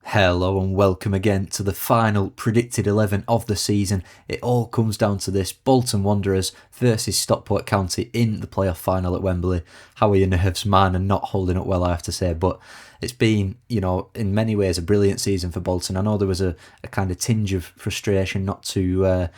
Hello and welcome again to the final predicted 11 of the season. It all comes down to this: Bolton Wanderers versus Stockport County in the playoff final at Wembley. How are your nerves? Mine are not holding up well, I have to say, but it's been, in many ways a brilliant season for Bolton. I know there was a kind of tinge of frustration not to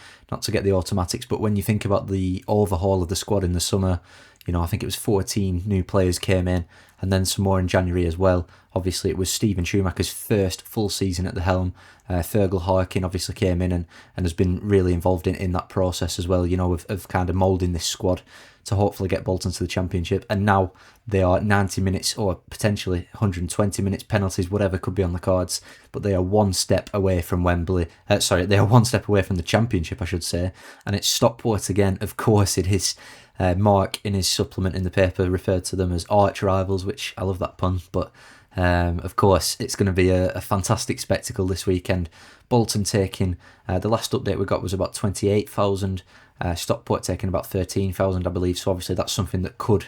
get the automatics, but when you think about the overhaul of the squad in the summer, I think it was 14 new players came in, and then some more in January as well. Obviously, it was Stephen Schumacher's first full season at the helm. Fergal Harkin obviously came in and has been really involved in that process as well, of kind of moulding this squad to hopefully get Bolton to the Championship. And now they are 90 minutes or potentially 120 minutes, penalties, whatever could be on the cards, but they are one step away from Wembley. They are one step away from the Championship, I should say. And it's Stockport again, of course. It is. Mark, in his supplement in the paper, referred to them as arch rivals, which I love that pun, but of course it's going to be a fantastic spectacle this weekend. Bolton taking, the last update we got was about 28,000, Stockport taking about 13,000, I believe, so obviously that's something that could,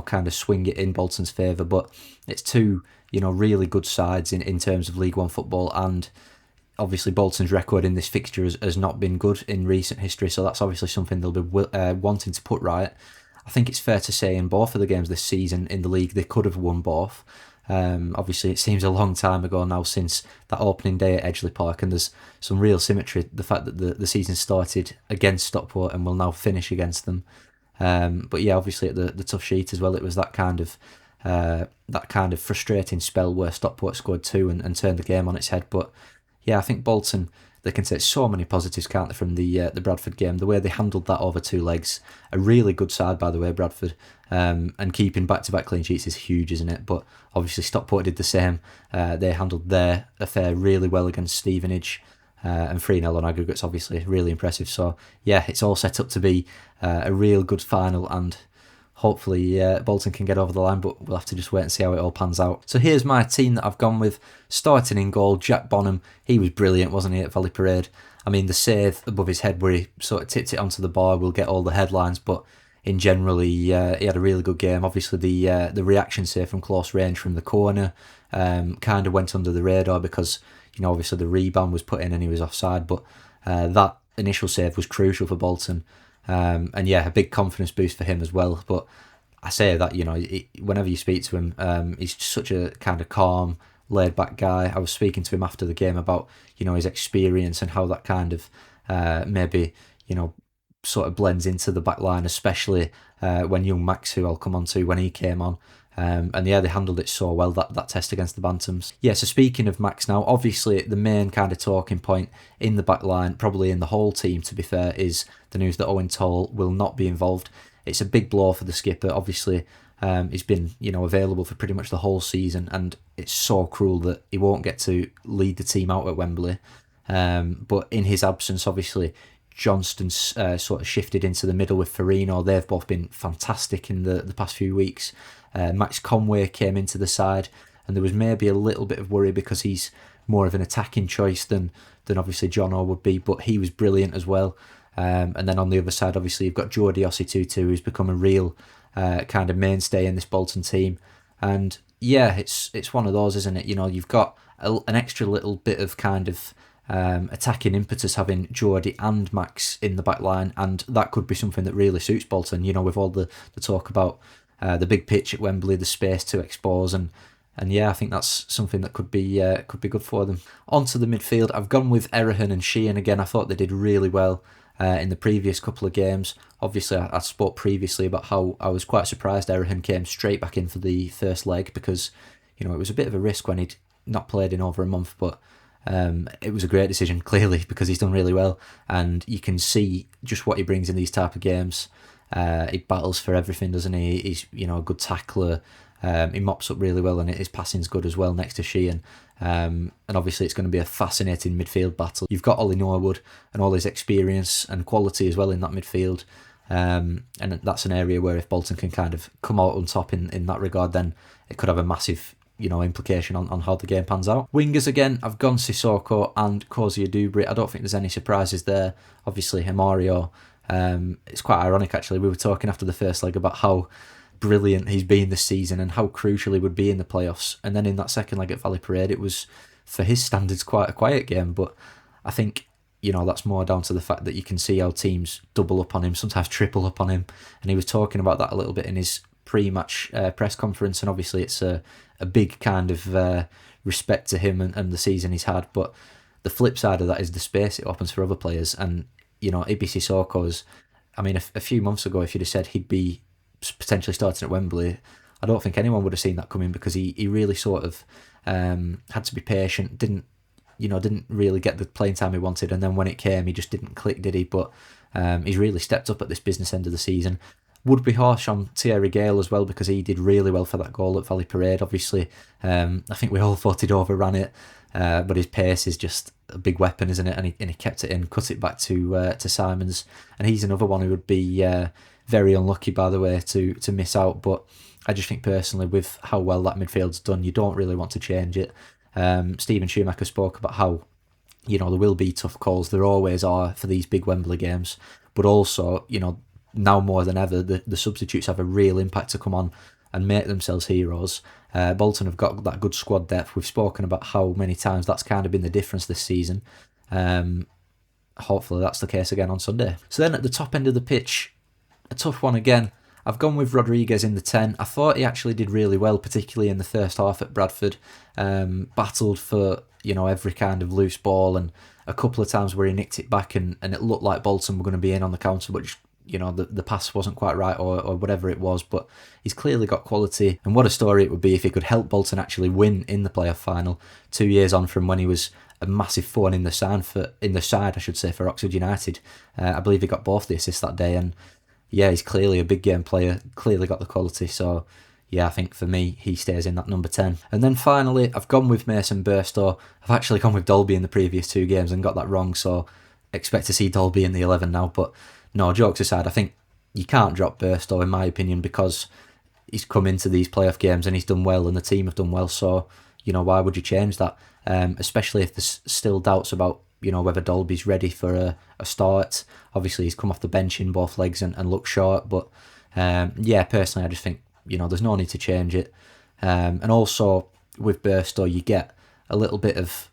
kind of swing it in Bolton's favour, but it's two, really good sides in terms of League One football, and obviously Bolton's record in this fixture has not been good in recent history, so that's obviously something they'll be wanting to put right. I think it's fair to say in both of the games this season in the league they could have won both. Obviously it seems a long time ago now since that opening day at Edgeley Park, and there's some real symmetry, the fact that the season started against Stockport and will now finish against them. But yeah, obviously at the tough sheet as well, it was that kind of frustrating spell where Stockport scored two and turned the game on its head. But yeah, I think Bolton, they can take so many positives, can't they, from the Bradford game, the way they handled that over two legs. A really good side, by the way, Bradford, and keeping back-to-back clean sheets is huge, isn't it? But obviously Stockport did the same. They handled their affair really well against Stevenage, and 3-0 on aggregates, obviously, really impressive. So yeah, it's all set up to be a real good final, and hopefully Bolton can get over the line, but we'll have to just wait and see how it all pans out. So here's my team that I've gone with. Starting in goal, Jack Bonham. He was brilliant, wasn't he, at Valley Parade? I mean, the save above his head where he sort of tipped it onto the bar will get all the headlines, but in general, he had a really good game. Obviously, the reaction save from close range from the corner kind of went under the radar because, obviously the rebound was put in and he was offside, but that initial save was crucial for Bolton. And yeah, a big confidence boost for him as well. But I say that, whenever you speak to him, he's such a kind of calm, laid back guy. I was speaking to him after the game about, his experience and how that kind of maybe, sort of blends into the back line, especially when young Max, who I'll come on to when he came on. And yeah, they handled it so well, that test against the Bantams. Yeah, so speaking of Max now, obviously the main kind of talking point in the back line, probably in the whole team to be fair, is the news that Toal will not be involved. It's a big blow for the skipper. Obviously, he's been, available for pretty much the whole season, and it's so cruel that he won't get to lead the team out at Wembley. But in his absence, obviously, Johnston's sort of shifted into the middle with Farino. They've both been fantastic in the past few weeks. Max Conway came into the side, and there was maybe a little bit of worry because he's more of an attacking choice than obviously John O would be, but he was brilliant as well. And then on the other side, obviously, you've got Jordi Ositutu, who's become a real kind of mainstay in this Bolton team. And yeah, it's one of those, isn't it? You've got an extra little bit of kind of attacking impetus having Jordi and Max in the back line, and that could be something that really suits Bolton, with all the talk about the big pitch at Wembley, the space to expose, and yeah, I think that's something that could be good for them. Onto the midfield, I've gone with Errahan and Sheehan again. I thought they did really well in the previous couple of games. Obviously, I spoke previously about how I was quite surprised Errahan came straight back in for the first leg because, it was a bit of a risk when he'd not played in over a month, but it was a great decision, clearly, because he's done really well, and you can see just what he brings in these type of games. He battles for everything, doesn't he? He's a good tackler. He mops up really well, and his passing's good as well next to Sheehan. And obviously it's going to be a fascinating midfield battle. You've got Ollie Norwood and all his experience and quality as well in that midfield. And that's an area where if Bolton can kind of come out on top in that regard, then it could have a massive implication on how the game pans out. Wingers again, I've gone Sissoko and Kozia Dubry. I don't think there's any surprises there. Obviously, Himario, it's quite ironic actually. We were talking after the first leg about how brilliant he's been this season and how crucial he would be in the playoffs. And then in that second leg at Valley Parade, it was for his standards, quite a quiet game. But I think, that's more down to the fact that you can see how teams double up on him, sometimes triple up on him. And he was talking about that a little bit in his pre-match press conference. And obviously it's a big kind of respect to him and the season he's had. But the flip side of that is the space it opens for other players. And, Ibi Sissoko's, a few months ago, if you'd have said he'd be potentially starting at Wembley, I don't think anyone would have seen that coming, because he really sort of had to be patient, didn't really get the playing time he wanted, and then when it came, he just didn't click, did he? But he's really stepped up at this business end of the season. Would be harsh on Thierry Gale as well, because he did really well for that goal at Valley Parade, obviously. I think we all thought he'd overran it, but his pace is just a big weapon, isn't it? And he kept it in, cut it back to Simons, and he's another one who would be very unlucky, by the way, to miss out. But I just think personally, with how well that midfield's done, you don't really want to change it. Stephen Schumacher spoke about how, there will be tough calls. There always are for these big Wembley games. But also, now more than ever, the substitutes have a real impact to come on and make themselves heroes. Bolton have got that good squad depth. We've spoken about how many times that's kind of been the difference this season. Hopefully that's the case again on Sunday. So then at the top end of the pitch, a tough one again. I've gone with Rodriguez in the 10. I thought he actually did really well, particularly in the first half at Bradford. Battled for, every kind of loose ball, and a couple of times where he nicked it back and it looked like Bolton were going to be in on the counter, but just, the pass wasn't quite right or whatever it was. But he's clearly got quality, and what a story it would be if he could help Bolton actually win in the playoff final 2 years on from when he was a massive thorn in the side for Oxford United. I believe he got both the assists that day, and yeah, he's clearly a big game player, clearly got the quality. So yeah, I think for me, he stays in that number 10. And then finally, I've gone with Mason Burstow. I've actually gone with Dolby in the previous two games and got that wrong, so expect to see Dolby in the 11 now. But no, jokes aside, I think you can't drop Burstow, in my opinion, because he's come into these playoff games and he's done well and the team have done well. So, why would you change that? Especially if there's still doubts about, whether Dolby's ready for a start. Obviously, he's come off the bench in both legs and looked short. But personally, I just think, there's no need to change it. And also, with Burstow, you get a little bit of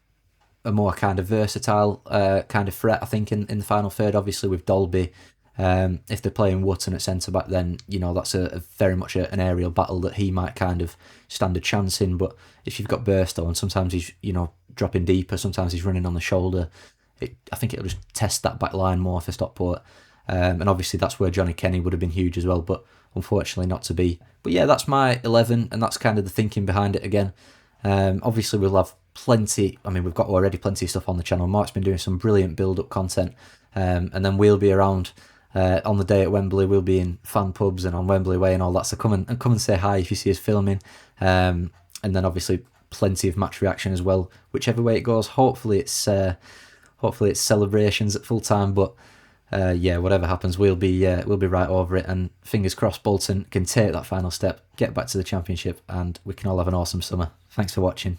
a more kind of versatile kind of threat, I think, in the final third. Obviously, with Dolby, if they're playing Wootton at centre-back, then, that's a very much an aerial battle that he might kind of stand a chance in. But if you've got Burstow, and sometimes he's, dropping deeper, sometimes he's running on the shoulder, I think it'll just test that back line more for Stockport. And obviously that's where Johnny Kenny would have been huge as well, but unfortunately not to be. But yeah, that's my 11, and that's kind of the thinking behind it again. Obviously we'll have plenty, we've got already plenty of stuff on the channel. Mark's been doing some brilliant build-up content, and then we'll be around on the day at Wembley. We'll be in fan pubs and on Wembley Way and all that, so come and say hi if you see us filming. And then obviously plenty of match reaction as well, whichever way it goes. Hopefully it's celebrations at full time, but whatever happens, we'll be right over it, and fingers crossed Bolton can take that final step, get back to the Championship, and we can all have an awesome summer. Thanks for watching.